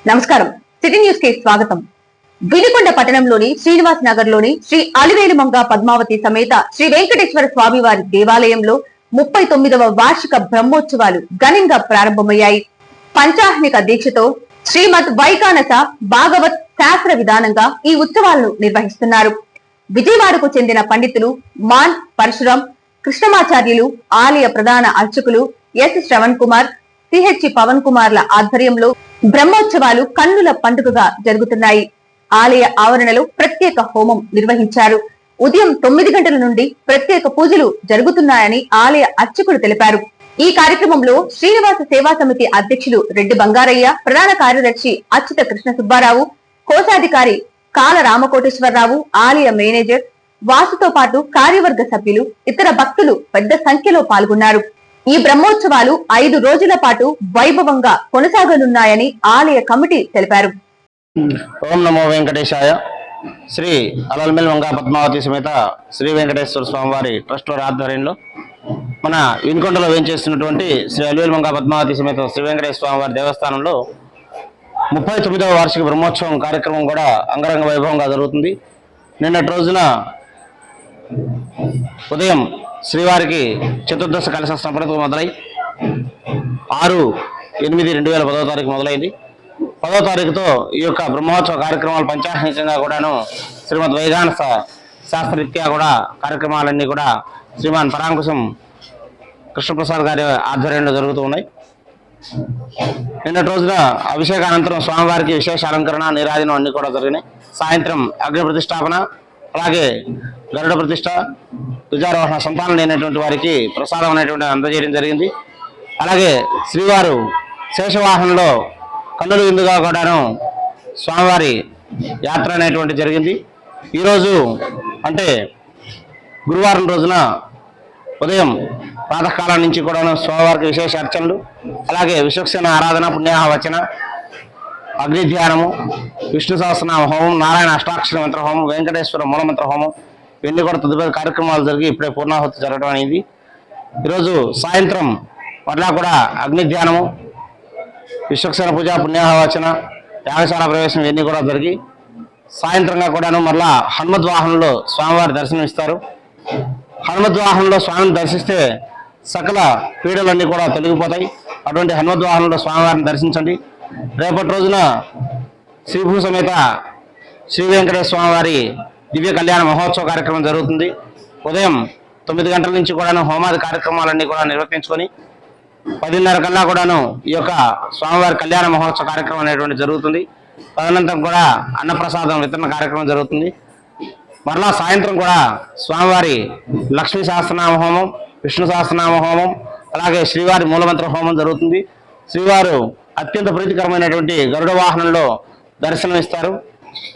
నమస్కారం. City news కి స్వాగతం. వినుకొండ పట్టణంలోని శ్రీనివాస్ నగర్ లోని శ్రీ అలివేలుమంగ పద్మావతి సమేత శ్రీ వెంకటేశ్వర స్వామి వారి దేవాలయంలో 39వ వార్షిక బ్రహ్మోత్సవాలు ఘనంగా ప్రారంభమయ్యాయి. పంచాహ్నిక దీక్షతో శ్రీమద్ వైకానస భాగవత్ శాస్త్ర విధానంగా ఈ ఉత్సవాలను నిర్వహిస్తున్నారు. విజయవాడకు చెందిన పండితులు మాన్ పరశురాం, కృష్ణమాచార్యులు, ఆలయ ప్రధాన అర్చకులు ఎస్ శ్రవణ్ కుమార్, సిహెచ్ పవన్ కుమార్ల ఆధ్వర్యంలో బ్రహ్మోత్సవాలు కన్నుల పండుగగా జరుగుతున్నాయి. ఆలయ ఆవరణలో ప్రత్యేక హోమం నిర్వహించారు. ఉదయం 9 గంటల నుండి ప్రత్యేక పూజలు జరుగుతున్నాయని ఆలయ అర్చకులు తెలిపారు. ఈ కార్యక్రమంలో శ్రీనివాస సేవా సమితి అధ్యక్షులు రెడ్డి బంగారయ్య, ప్రధాన కార్యదర్శి అచ్యుత కృష్ణ సుబ్బారావు, కోశాధికారి కాల రామకోటేశ్వరరావు, ఆలయ మేనేజర్ వాసుతో పాటు కార్యవర్గ సభ్యులు, ఇతర భక్తులు పెద్ద సంఖ్యలో పాల్గొన్నారు. ఈ బ్రహ్మోత్సవాలు 5 రోజుల పాటు వైభవంగా కొనసాగనున్నాయని ఆలయ కమిటీ తెలిపారు. ఓం నమో వెంకటేశాయ. శ్రీ అలవేలుమంగ పద్మావతి సమేత శ్రీ వెంకటేశ్వర స్వామి వారి ట్రస్ట్ వారి ఆధ్వర్యంలో మన వినుకొండలో వేంచేస్తున్నటువంటి శ్రీ అలవేలుమంగ పద్మావతి సమేత శ్రీ వెంకటేశ్వర స్వామి వారి దేవస్థానంలో 39వ వార్షిక బ్రహ్మోత్సవం కార్యక్రమం కూడా అంగరంగ వైభవంగా జరుగుతుంది. నిన్నటి రోజున ఉదయం శ్రీవారికి చతుర్దశ కలశ స్థాపనతో మొదలై 6/8/2010 తారీఖు మొదలైంది. 10వ తారీఖుతో ఈ యొక్క బ్రహ్మోత్సవ కార్యక్రమాలు పంచాహ్నికంగా కూడాను శ్రీమద్ వైకానస శాస్త్రరీత్యా కూడా కార్యక్రమాలన్నీ కూడా శ్రీమాన్ పరాంకుశం కృష్ణప్రసాద్ గారి ఆధ్వర్యంలో జరుగుతూ ఉన్నాయి. నిన్నటి రోజున అభిషేకానంతరం స్వామివారికి విశేష అలంకరణ, నీరాజనం అన్ని కూడా జరిగినాయి. సాయంత్రం అగ్ని ప్రతిష్టాపన, అలాగే గరుడ ప్రతిష్ట, ధ్వజారోహణ, సంతానం లేనటువంటి వారికి ప్రసాదం అనేటువంటి అందజేయడం జరిగింది. అలాగే శ్రీవారు శేషవాహనంలో కన్నుల విందుగా కూడాను స్వామివారి యాత్ర అనేటువంటి జరిగింది. ఈరోజు అంటే గురువారం రోజున ఉదయం ప్రాతకాలం నుంచి కూడాను స్వామివారికి విశేష అర్చనలు, అలాగే విశ్వక్సేన ఆరాధన, పుణ్యాహవచన, అగ్ని ధ్యానము, విష్ణు సహస్రనామ హోమం, నారాయణ అష్టాక్షర మంత్ర హోమం, వెంకటేశ్వర మూలమంత్ర హోమం, ఇవన్నీ కూడా తదుపరి కార్యక్రమాలు జరిగి ఇప్పుడే పూర్ణాహుతి జరగడం అనేది. ఈరోజు సాయంత్రం మరలా కూడా అగ్ని ధ్యానము, విశ్వక్సేన పూజ, పుణ్యాహవచన, యాగశాల ప్రవేశం ఇవన్నీ కూడా జరిగి సాయంత్రంగా కూడాను మరలా హనుమద్వాహనంలో స్వామివారి దర్శనం ఇస్తారు. హనుమద్వాహనంలో స్వామిని దర్శిస్తే సకల పీడలన్నీ కూడా తొలగిపోతాయి. అటువంటి హనుమద్వాహనంలో స్వామివారిని దర్శించండి. రేపటి రోజున శ్రీభూ సమేత శ్రీ వెంకటేశ్వర స్వామివారి దివ్య కళ్యాణ మహోత్సవ కార్యక్రమం జరుగుతుంది. ఉదయం 9 గంటల నుంచి కూడాను హోమాది కార్యక్రమాలన్నీ కూడా నిర్వర్తించుకొని 10:30 కల్లా కూడాను ఈ యొక్క స్వామివారి కళ్యాణ మహోత్సవ కార్యక్రమం అనేటువంటి జరుగుతుంది. తదనంతరం కూడా అన్నప్రసాదం వితరణ కార్యక్రమం జరుగుతుంది. మరలా సాయంత్రం కూడా స్వామివారి లక్ష్మీ సహస్రనామ హోమం, విష్ణు సహస్రనామ హోమం, అలాగే శ్రీవారి మూలమంత్ర హోమం జరుగుతుంది. శ్రీవారు అత్యంత ప్రీతికరమైనటువంటి గరుడ వాహనంలో దర్శనం ఇస్తారు.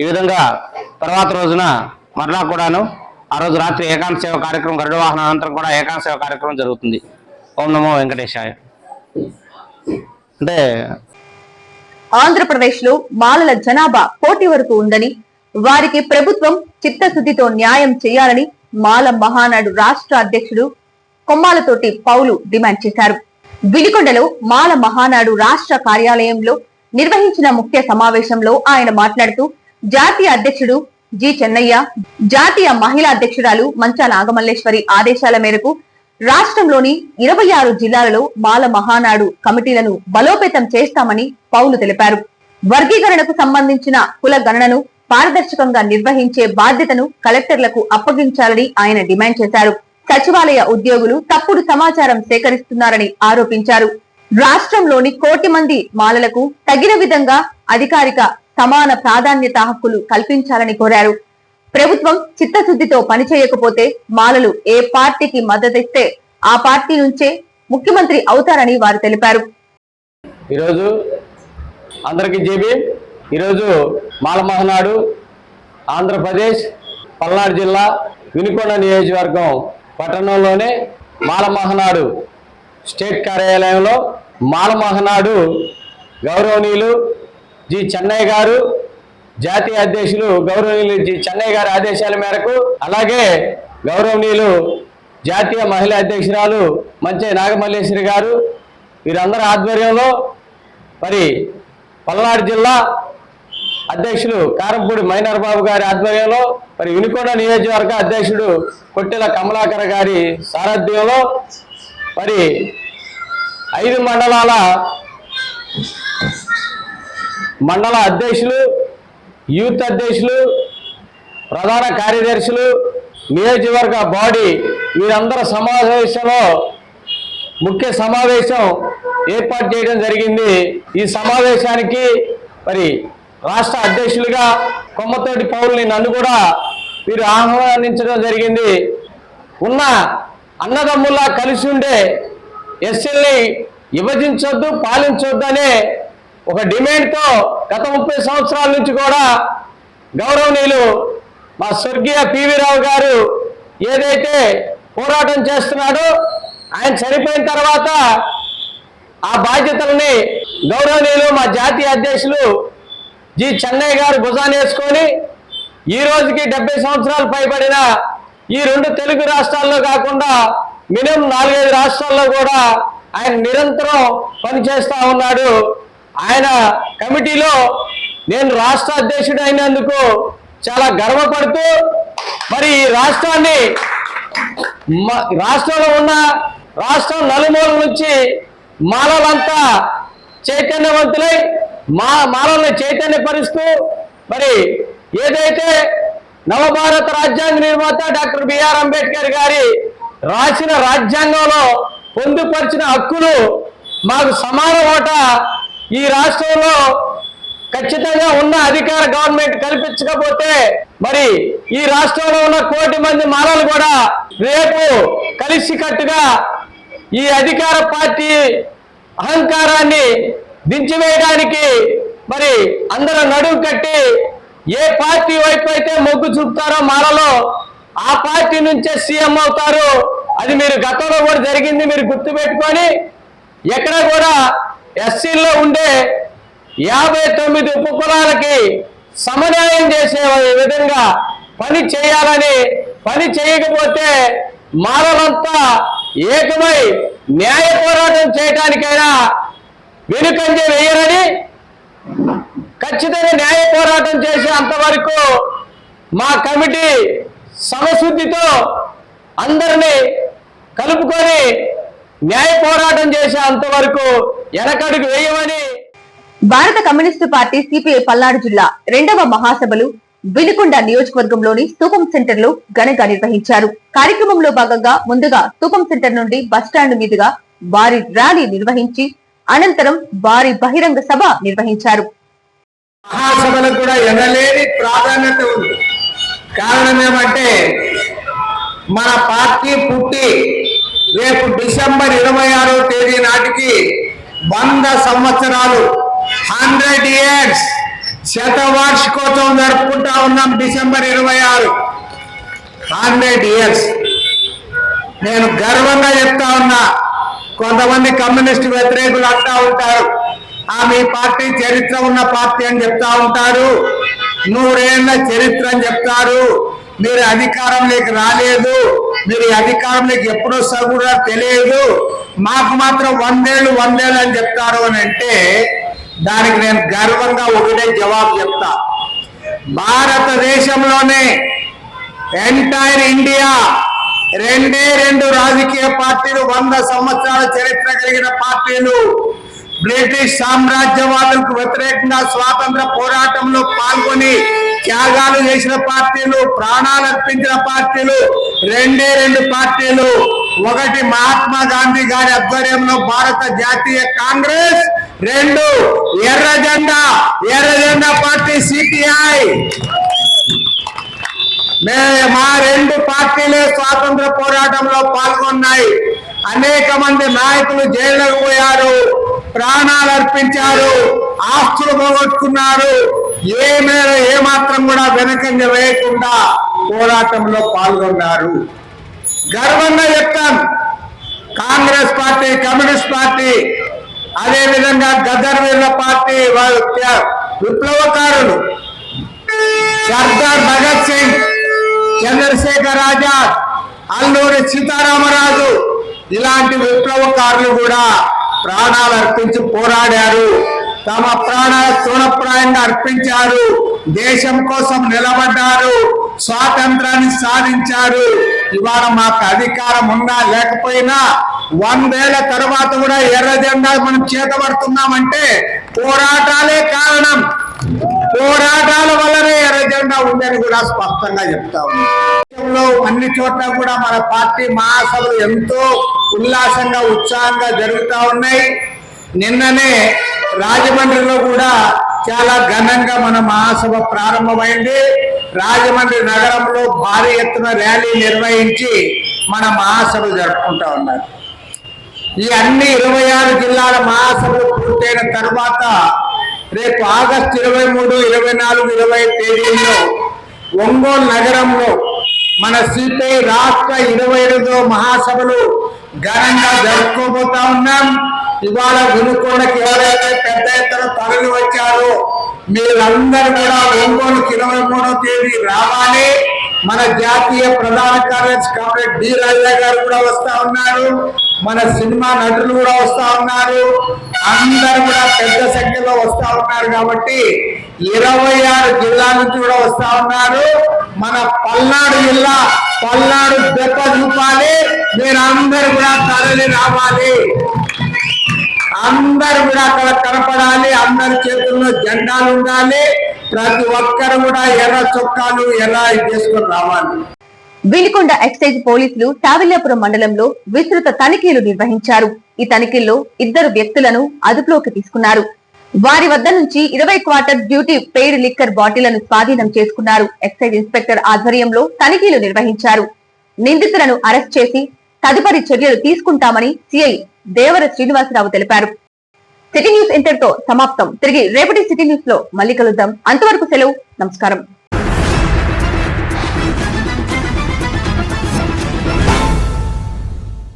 ఈ విధంగా తర్వాత రోజున మరలా కూడాను ఆ రోజు రాత్రి ఏకాంత సేవ కార్యక్రమం, గరుడ వాహనం అనంతరం కూడా ఏకాంత సేవ కార్యక్రమం జరుగుతుంది. ఓం నమో వెంకటేశాయ. అంటే ఆంధ్రప్రదేశ్ లో మాలల జనాభా కోటి వరకు ఉందని, వారికి ప్రభుత్వం చిత్తశుద్ధితో న్యాయం చేయాలని మాల మహానాడు రాష్ట్ర అధ్యక్షుడు కొమ్మాలతోటి పౌలు డిమాండ్ చేశారు. వినుకొండలో మాల మహానాడు రాష్ట్ర కార్యాలయంలో నిర్వహించిన ముఖ్య సమావేశంలో ఆయన మాట్లాడుతూ, జాతీయ అధ్యక్షుడు జి చెన్నయ్య, జాతీయ మహిళా అధ్యక్షురాలు మంచా నాగమల్లేశ్వరి ఆదేశాల మేరకు రాష్ట్రంలోని 26 జిల్లాలలో మాల మహానాడు కమిటీలను బలోపేతం చేస్తామని పౌలు తెలిపారు. వర్గీకరణకు సంబంధించిన కుల గణనను పారదర్శకంగా నిర్వహించే బాధ్యతను కలెక్టర్లకు అప్పగించాలని ఆయన డిమాండ్ చేశారు. సచివాలయ ఉద్యోగులు తప్పుడు సమాచారం సేకరిస్తున్నారని ఆరోపించారు. రాష్ట్రంలోని 1 కోటి మంది మాలలకు తగిన విధంగా అధికారిక సమాన ప్రాధాన్యత హక్కులు కల్పించాలని కోరారు. ప్రభుత్వం చిత్తశుద్ధితో పనిచేయకపోతే మాలలు ఏ పార్టీకి మద్దతిస్తే ఆ పార్టీ నుంచే ముఖ్యమంత్రి అవుతారని వారు తెలిపారు. ఈరోజు అందరికీ జేబీ. ఈరోజు మాల మహానాడు ఆంధ్రప్రదేశ్ పల్నాడు జిల్లా వినుకొండ నియోజకవర్గం పట్టణంలోనే మాల మహానాడు స్టేట్ కార్యాలయంలో మాల మహానాడు గౌరవనీయులు జి చెన్నయ్య గారు, జాతీయ అధ్యక్షులు గౌరవనీయులు జి చెన్నయ్య గారి ఆదేశాల మేరకు, అలాగే గౌరవనీయులు జాతీయ మహిళా అధ్యక్షురాలు మంచే నాగమల్లేశ్వరి గారు, వీరందరి ఆధ్వర్యంలో మరి పల్నాడు జిల్లా అధ్యక్షులు కారంపూడి మైనర్ బాబు గారి ఆధ్వర్యంలో, మరి వినుకొండ నియోజకవర్గ అధ్యక్షుడు కొట్టెల కమలాకర్ గారి సారథ్యంలో మరి 5 మండల అధ్యక్షులు, యూత్ అధ్యక్షులు, ప్రధాన కార్యదర్శులు, నియోజకవర్గ బాడీ వీరందరూ సమావేశంలో ముఖ్య సమావేశం ఏర్పాటు చేయడం జరిగింది. ఈ సమావేశానికి మరి రాష్ట్ర అధ్యక్షులుగా కొమ్మతోటి పౌరుల్ని నన్ను కూడా వీరు ఆహ్వానించడం జరిగింది. ఉన్న అన్నదమ్ముల్లా కలిసి ఉండే ఎస్సీల్ని విభజించొద్దు, పాలించొద్దు అనే ఒక డిమాండ్తో గత 30 సంవత్సరాల నుంచి కూడా గౌరవనీయులు మా స్వర్గీయ పివి రావు గారు ఏదైతే పోరాటం చేస్తున్నాడో, ఆయన చనిపోయిన తర్వాత ఆ బాధ్యతల్ని గౌరవనీయులు మా జాతీయ అధ్యక్షులు జి చెన్నయ్య గారు భుజాన్ని వేసుకొని ఈ రోజుకి 70 సంవత్సరాలు పైబడిన ఈ 2 తెలుగు రాష్ట్రాల్లో కాకుండా మినిమం 4-5 రాష్ట్రాల్లో కూడా ఆయన నిరంతరం పనిచేస్తూ ఉన్నాడు. ఆయన కమిటీలో నేను రాష్ట్ర అధ్యక్షుడు అయినందుకు చాలా గర్వపడుతూ, మరి ఈ రాష్ట్రాన్ని రాష్ట్రంలో ఉన్న రాష్ట్రం నలుమూల నుంచి మాలలంతా చైతన్యవంతులై మాలల్ని చైతన్యపరుస్తూ, మరి ఏదైతే నవభారత రాజ్యాంగ నిర్మాత డాక్టర్ బిఆర్ అంబేద్కర్ గారి రాసిన రాజ్యాంగంలో పొందుపరిచిన హక్కులు మాకు సమాన ఓటా ఈ రాష్ట్రంలో ఖచ్చితంగా ఉన్న అధికార గవర్నమెంట్ కల్పించకపోతే మరి ఈ రాష్ట్రంలో ఉన్న 1 కోటి మంది మాలలు కూడా రేపు కలిసికట్టుగా ఈ అధికార పార్టీ అహంకారాన్ని దించివేయడానికి మరి అందరూ నడుము కట్టి ఏ పార్టీ వైపు అయితే మొగ్గు చూపుతారో మాలలో ఆ పార్టీ నుంచే సీఎం అవుతారు. అది మీరు గతంలో కూడా జరిగింది, మీరు గుర్తుపెట్టుకొని ఎక్కడ కూడా ఎస్సీల్లో ఉండే 59 ఉపకులాలకి సమన్యాయం చేసే విధంగా పని చేయాలని, పని చేయకపోతే మాలలంతా ఏకమై న్యాయ పోరాటం చేయడానికైనా వెనుకంజ వేయరని, ఖచ్చితంగా న్యాయ పోరాటం చేసే అంతవరకు మా కమిటీ సమశుద్ధితో అందరినీ కలుపుకొని న్యాయ పోరాటం చేసే అంతవరకు వెనకడుగు వేయమని భారత కమ్యూనిస్టు పార్టీ సిపిఐ పల్నాడు జిల్లా 2వ మహాసభలు వినుకొండ నియోజకవర్గంలోని స్తూపం సెంటర్ లో ఘనంగా నిర్వహించారు. కార్యక్రమంలో భాగంగా ముందుగా స్తూపం సెంటర్ నుండి బస్టాండ్ మీదుగా భారీ ర్యాలీ నిర్వహించి అనంతరం భారీ బహిరంగ సభ నిర్వహించారు. మహాసభలకు కూడా ఎనలేని ప్రాధాన్యత ఉంది. కారణం ఏమంటే మన పార్టీ పుట్టి రేపు డిసెంబర్ 26వ తేదీ నాటికి 100 సంవత్సరాలు 100 years శతవార్షికోత్సవం జరుపుకుంటా ఉన్నాం. December 26 100 years. నేను గర్వంగా చెప్తా ఉన్నా. కొంతమంది కమ్యూనిస్ట్ వ్యతిరేకులు అంటా ఉంటారు, మీ పార్టీ చరిత్ర ఉన్న పార్టీ అని చెప్తా ఉంటారు, 100 ఏళ్ల చరిత్ర అని చెప్తారు, మీరు అధికారంలోకి రాలేదు, మీరు అధికారంలోకి ఎప్పుడు వస్తారు కూడా తెలియదు, మాకు మాత్రం 100 ఏళ్ళు అని చెప్తారు అని అంటే దానికి నేను గర్వంగా ఒకటే జవాబు చెప్తా. భారతదేశంలోనే ఎంటైర్ ఇండియా 2 రాజకీయ పార్టీలు 100 సంవత్సరాల చరిత్ర కలిగిన పార్టీలు. బ్రిటిష్ సామ్రాజ్యవాదులకు వ్యతిరేకంగా స్వాతంత్ర పోరాటంలో పాల్గొని త్యాగాలు చేసిన పార్టీలు, ప్రాణాలు అర్పించిన పార్టీలు 2 పార్టీలు. ఒకటి మహాత్మా గాంధీ గారి ఆధ్వర్యంలో భారత జాతీయ కాంగ్రెస్, 2 ఎర్ర జెండా పార్టీ సిపిఐ. మా 2 పార్టీలే స్వాతంత్ర పోరాటంలో పాల్గొన్నాయి. అనేక మంది నాయకులు జైళ్లకు పోయారు, ప్రాణాలు అర్పించారు, ఆస్తులు పోగొట్టుకున్నారు. ఏ మాత్రం కూడా వెనకంజ వేయకుండా పోరాటంలో పాల్గొన్నారు. గర్వంగా చెప్తాం. కాంగ్రెస్ పార్టీ, కమ్యూనిస్ట్ పార్టీ, అదే విధంగా గదర్ వీరుల పార్టీ, విప్లవకారులు సర్దార్ భగత్ సింగ్, చంద్రశేఖర్ ఆజాద్, అల్లూరి సీతారామరాజు ఇలాంటి విప్లవకారులు కూడా ప్రాణాలు అర్పించి పోరాడారు. తమ ప్రాణాల తృణప్రాయంగా అర్పించారు, దేశం కోసం నిలబడ్డారు, స్వాతంత్రాన్ని సాధించారు. ఇవాళ మాకు అధికారం ఉన్నా లేకపోయినా 100 ఏళ్ల తర్వాత కూడా ఎర్ర జెండా మనం చేతబడుతున్నామంటే పోరాటాలే కారణం. పోరాటాల వల్లనే ఎర్ర జెండా ఉందని కూడా స్పష్టంగా చెప్తా ఉన్నాం. అన్ని చోట్ల కూడా మన పార్టీ మహాసభలు ఎంతో ఉల్లాసంగా ఉత్సాహంగా జరుగుతూ ఉన్నాయి. నిన్ననే రాజమండ్రిలో కూడా చాలా ఘనంగా మన మహాసభ ప్రారంభమైంది. రాజమండ్రి నగరంలో భారీ ఎత్తున ర్యాలీ నిర్వహించి మన మహాసభ జరుపుకుంటా ఉన్నారు. ఈ అన్ని 26 జిల్లాల మహాసభలు పూర్తయిన తర్వాత రేపు ఆగస్టు 23, 24, 25 తేదీల్లో ఒంగోలు నగరంలో మన సిపిఐ రాష్ట్ర 28వ మహాసభలు ఘనంగా జరుపుకోబోతా ఉన్నాం. ఇవాళ వినుకొండకి ఎవరైతే పెద్ద ఎత్తున తరలి వచ్చారో మీరందరూ కూడా ఒంగోలుకి 23వ తేదీ రావాలి. మన జాతీయ ప్రధాన కార్యదర్శి కామ్రేడ్ డి రాజా గారు కూడా వస్తా ఉన్నారు, మన సినిమా నటులు కూడా వస్తా ఉన్నారు, అందరూ కూడా పెద్ద సంఖ్యలో వస్తా ఉన్నారు. కాబట్టి 26 జిల్లాల నుంచి కూడా వస్తా ఉన్నారు. మన పల్నాడు జిల్లా పల్నాడు దెబ్బ చూపాలి, మీరందరూ కూడా తరలి రావాలి, అందరూ కూడా అక్కడ కనపడాలి, అందరి చేతుల్లో జెండాలు ఉండాలి, ప్రతి ఒక్కరు కూడా ఎర్ర చొక్కాలు ఎర్ర చేసుకొని రావాలి. వినుకొండ ఎక్సైజ్ పోలీసులు తావిల్లాపురం మండలంలో విస్తృత తనిఖీలు నిర్వహించారు. ఈ తనిఖీల్లో 2 వ్యక్తులను అదుపులోకి తీసుకున్నారు. వారి వద్ద నుంచి 20 క్వార్టర్ డ్యూటీ పెయిడ్ లిక్కర్ బాటిళ్లను స్వాధీనం చేసుకున్నారు. ఎక్సైజ్ ఇన్స్పెక్టర్ ఆధ్వర్యంలో తనిఖీలు నిర్వహించారు. నిందితులను అరెస్ట్ చేసి తదుపరి చర్యలు తీసుకుంటామని సిఐ దేవర శ్రీనివాసరావు తెలిపారు. సిటీ న్యూస్ ఇంతటితో సమాప్తం. తిరిగి రేపటి సిటీ న్యూస్ లో మళ్ళీ కలుద్దాం. అంతవరకు సెలవు. నమస్కారం.